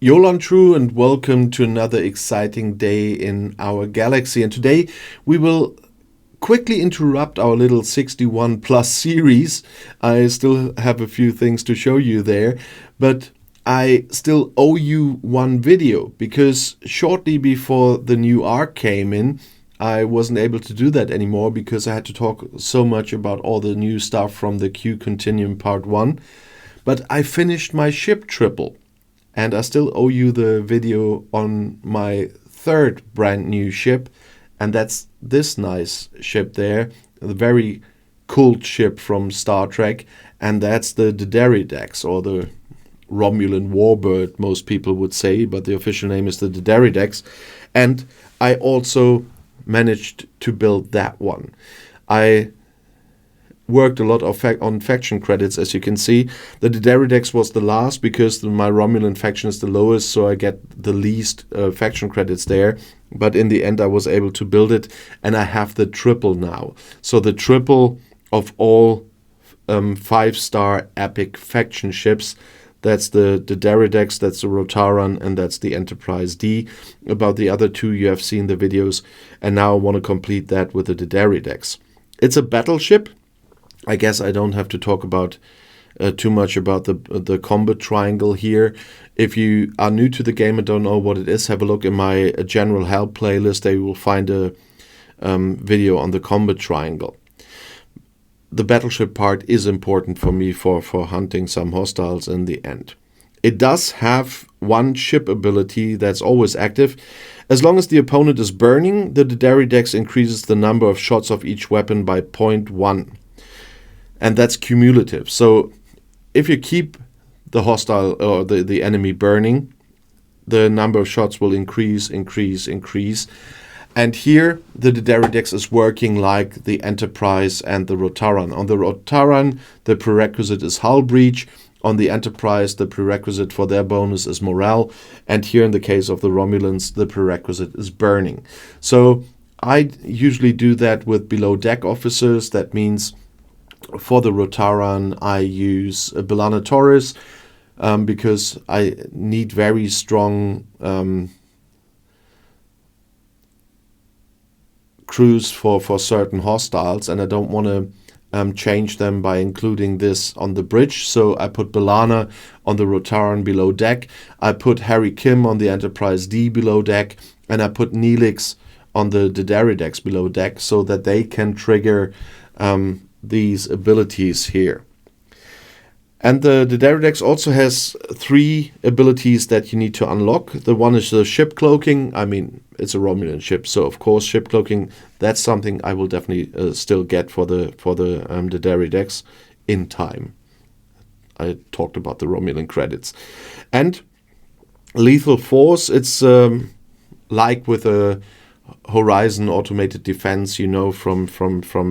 Yolan True, and welcome to another exciting day in our galaxy. And today we will quickly interrupt our little 61 plus series. I still have a few things to show you there, but I still owe you one video because shortly before the new arc came in, I wasn't able to do that anymore because I had to talk so much about all the new stuff from the Q Continuum Part 1. But I finished my ship triple. And I still owe you the video on my third brand new ship. And that's this nice ship there. The very cool ship from Star Trek. And that's the D Deridex, or the Romulan warbird, most people would say. But the official name is the D Deridex. And I also managed to build that one. I worked a lot on faction credits, as you can see. The D Deridex was the last because my Romulan faction is the lowest, so I get the least faction credits there. But in the end, I was able to build it, and I have the triple now. So the triple of all 5-star epic faction ships. That's the Deridex, that's the Rotaran, and that's the Enterprise D. About the other two, you have seen the videos, and now I want to complete that with the Deridex. It's a battleship. I guess I don't have to talk about too much about the combat triangle here. If you are new to the game and don't know what it is, have a look in my general help playlist. There you will find a video on the combat triangle. The battleship part is important for me for hunting some hostiles in the end. It does have one ship ability that's always active. As long as the opponent is burning, the Deridex increases the number of shots of each weapon by 0.1. And that's cumulative. So if you keep the hostile or the enemy burning, the number of shots will increase. And here the Deridex is working like the Enterprise and the Rotaran. On the Rotaran, the prerequisite is hull breach. On the Enterprise, the prerequisite for their bonus is morale. And here in the case of the Romulans, the prerequisite is burning. So I usually do that with below deck officers. That means for the Rotaran, I use B'Elanna Torres because I need very strong crews for certain hostiles, and I don't want to change them by including this on the bridge. So I put B'Elanna on the Rotaran below deck. I put Harry Kim on the Enterprise D below deck, and I put Neelix on the Deridex below deck so that they can trigger these abilities here. And the Deridex also has 3 abilities that you need to unlock. The one is the ship cloaking. I mean, it's a Romulan ship, so of course ship cloaking, that's something I will definitely still get for the Deridex in time. I talked about the Romulan credits. And lethal force, it's like with a Horizon automated defense, you know, from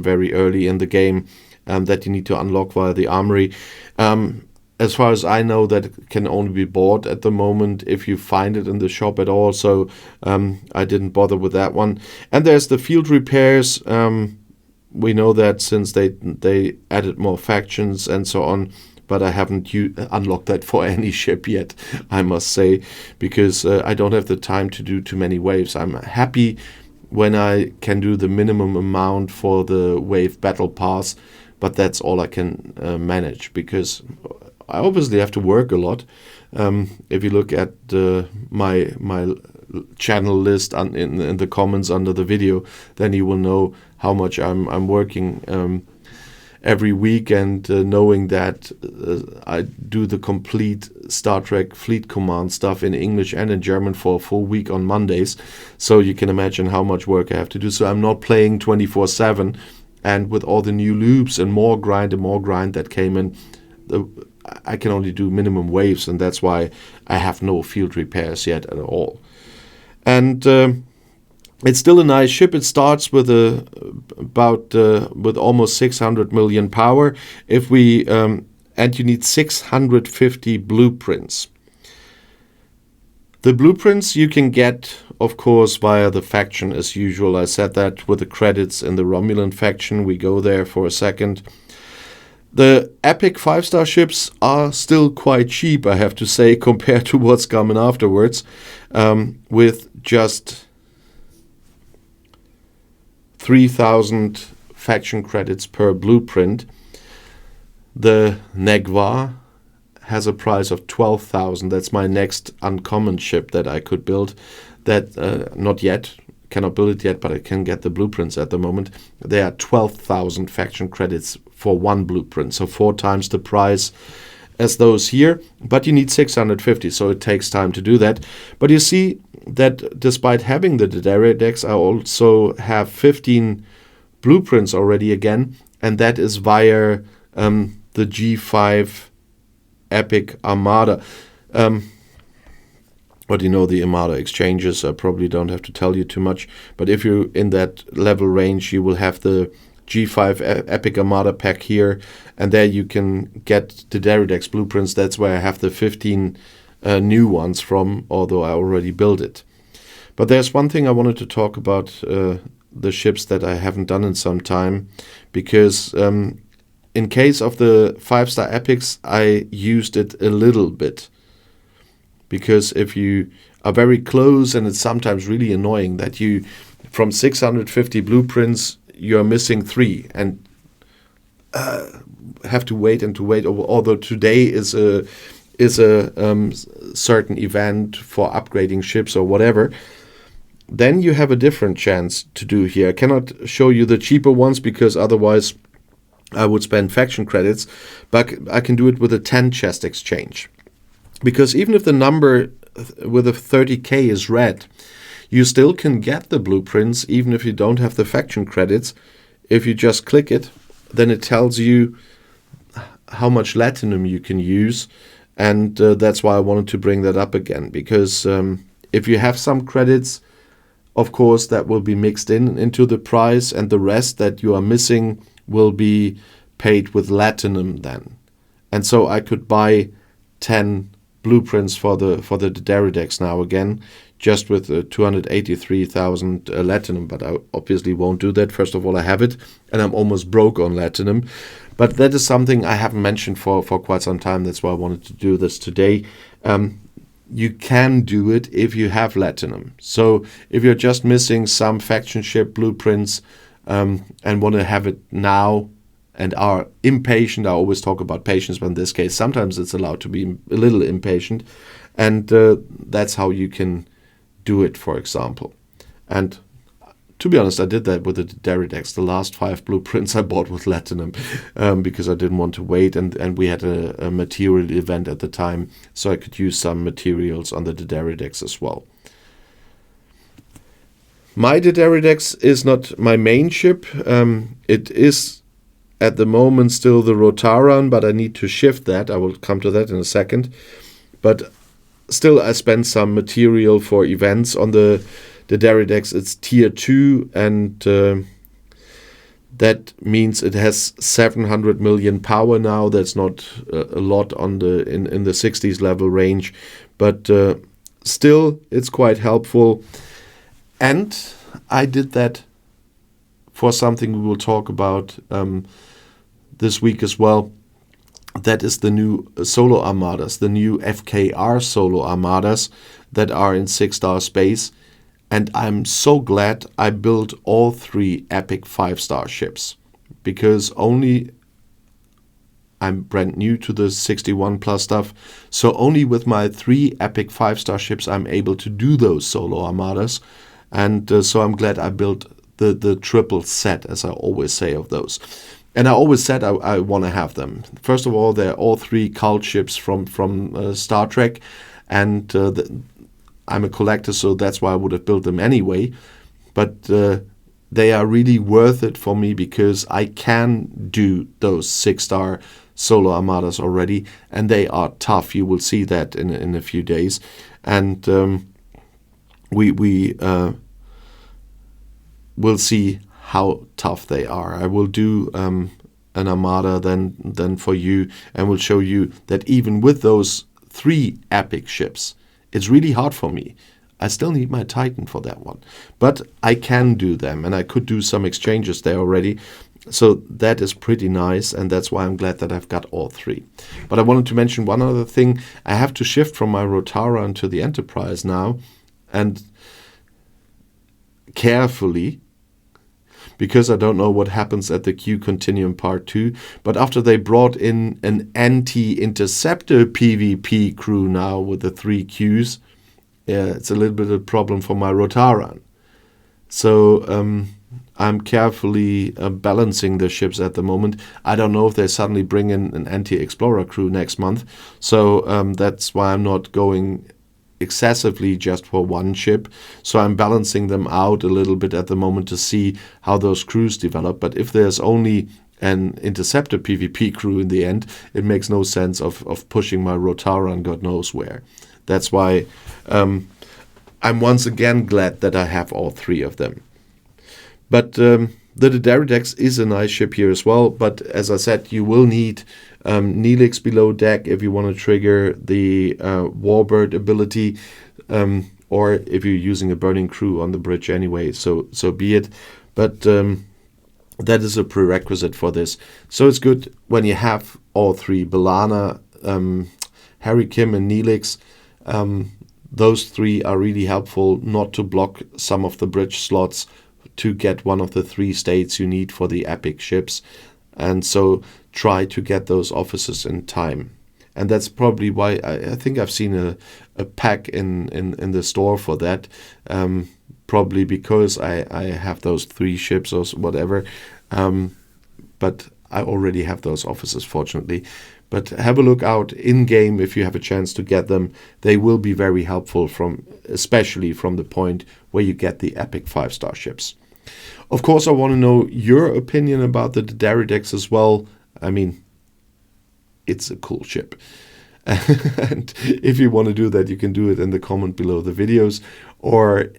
very early in the game, that you need to unlock via the armory. As far as I know, that can only be bought at the moment if you find it in the shop at all. So I didn't bother with that one. And there's the field repairs. We know that since they added more factions and so on. But I haven't unlocked that for any ship yet, I must say, because I don't have the time to do too many waves. I'm happy when I can do the minimum amount for the wave battle pass, but that's all I can manage, because I obviously have to work a lot. If you look at my channel list in the comments under the video, then you will know how much I'm working every week, and knowing that I do the complete Star Trek Fleet Command stuff in English and in German for a full week on Mondays. So you can imagine how much work I have to do. So I'm not playing 24/7, and with all the new loops and more grind that came in, I can only do minimum waves, and that's why I have no field repairs yet at all. And it's still a nice ship. It starts with with almost 600 million power. If we and you need 650 blueprints. The blueprints you can get, of course, via the faction as usual. I said that with the credits in the Romulan faction. We go there for a second. The epic 5-star ships are still quite cheap, I have to say, compared to what's coming afterwards, with just 3,000 faction credits per blueprint. The Negva has a price of 12,000. That's my next uncommon ship that I could build. That not yet, cannot build it yet, but I can get the blueprints at the moment. There are 12,000 faction credits for one blueprint, so 4 times the price as those here. But you need 650, so it takes time to do that. But you see that despite having the D Deridex, I also have 15 blueprints already again, and that is via the G5 Epic Armada. But you know, the Armada exchanges, I probably don't have to tell you too much. But if you're in that level range, you will have the G5 Epic Armada pack here, and there you can get the Deridex blueprints. That's where I have the 15 new ones from, although I already built it. But there's one thing I wanted to talk about, the ships that I haven't done in some time, because in case of the 5-star epics, I used it a little bit. Because if you are very close, and it's sometimes really annoying that you, from 650 blueprints, you're missing 3 and have to wait and to wait. Although today is a certain event for upgrading ships or whatever, then you have a different chance to do here. I cannot show you the cheaper ones because otherwise I would spend faction credits, but I can do it with a 10 chest exchange. Because even if the number with a 30k is red, you still can get the blueprints even if you don't have the faction credits. If you just click it, then it tells you how much Latinum you can use. And that's why I wanted to bring that up again. Because if you have some credits, of course, that will be mixed into the price, and the rest that you are missing will be paid with Latinum then. And so I could buy 10 blueprints for the Deridex now again, just with 283,000 Latinum, but I obviously won't do that. First of all, I have it, and I'm almost broke on Latinum. But that is something I haven't mentioned for quite some time. That's why I wanted to do this today. You can do it if you have Latinum. So if you're just missing some faction ship blueprints and want to have it now, and are impatient. I always talk about patience, but in this case, sometimes it's allowed to be a little impatient. And that's how you can do it, for example. And to be honest, I did that with the Deridex. The last 5 blueprints I bought with Latinum because I didn't want to wait. And we had a material event at the time, so I could use some materials on the Deridex as well. My Deridex is not my main ship. It is at the moment still the Rotaran, but I need to shift that. I will come to that in a second. But still, I spent some material for events on the Deridex. It's tier 2, and that means it has 700 million power now. That's not a lot on in the 60s level range, but still, it's quite helpful. And I did that for something we will talk about this week as well. That is the new solo armadas, the new FKR solo armadas that are in 6-star space. And I'm so glad I built all 3 epic 5-star ships, because I'm brand new to the 61 plus stuff. So only with my 3 epic 5-star ships I'm able to do those solo armadas. And so I'm glad I built the triple set, as I always say, of those. And I always said I want to have them. First of all, they're all 3 cult ships from Star Trek, and I'm a collector, so that's why I would have built them anyway. But they are really worth it for me because I can do those 6-star solo armadas already, and they are tough. You will see that in a few days, and we will see how tough they are. I will do an armada then for you, and will show you that even with those 3 epic ships, it's really hard for me. I still need my Titan for that one. But I can do them, and I could do some exchanges there already. So that is pretty nice, and that's why I'm glad that I've got all 3. But I wanted to mention one other thing. I have to shift from my Rotaran to the Enterprise now, and carefully, because I don't know what happens at the Q Continuum Part 2, but after they brought in an anti-interceptor PvP crew now with the 3 Qs, it's a little bit of a problem for my Rotaran. So I'm carefully balancing the ships at the moment. I don't know if they suddenly bring in an anti-explorer crew next month, so that's why I'm not going excessively just for one ship. So I'm balancing them out a little bit at the moment to see how those crews develop. But if there's only an interceptor PvP crew in the end, it makes no sense of pushing my Rotaran God knows where. That's why I'm once again glad that I have all 3 of them. But the D Deridex is a nice ship here as well, but as I said, you will need Neelix below deck if you want to trigger the Warbird ability, or if you're using a burning crew on the bridge anyway, so be it. But that is a prerequisite for this. So it's good when you have all 3, B'Elanna, Harry Kim and Neelix. Those 3 are really helpful not to block some of the bridge slots to get one of the 3 states you need for the epic ships. And so try to get those officers in time. And that's probably why I think I've seen a pack in the store for that. Probably because I have those 3 ships or whatever. But I already have those officers, fortunately. But have a look out in-game if you have a chance to get them. They will be very helpful, especially from the point where you get the epic 5-star ships. Of course, I want to know your opinion about the Deridex as well. I mean, it's a cool ship. And if you want to do that, you can do it in the comment below the videos, or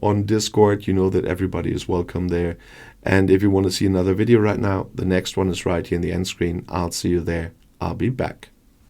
on Discord. You know that everybody is welcome there. And if you want to see another video right now, the next one is right here in the end screen. I'll see you there. I'll be back.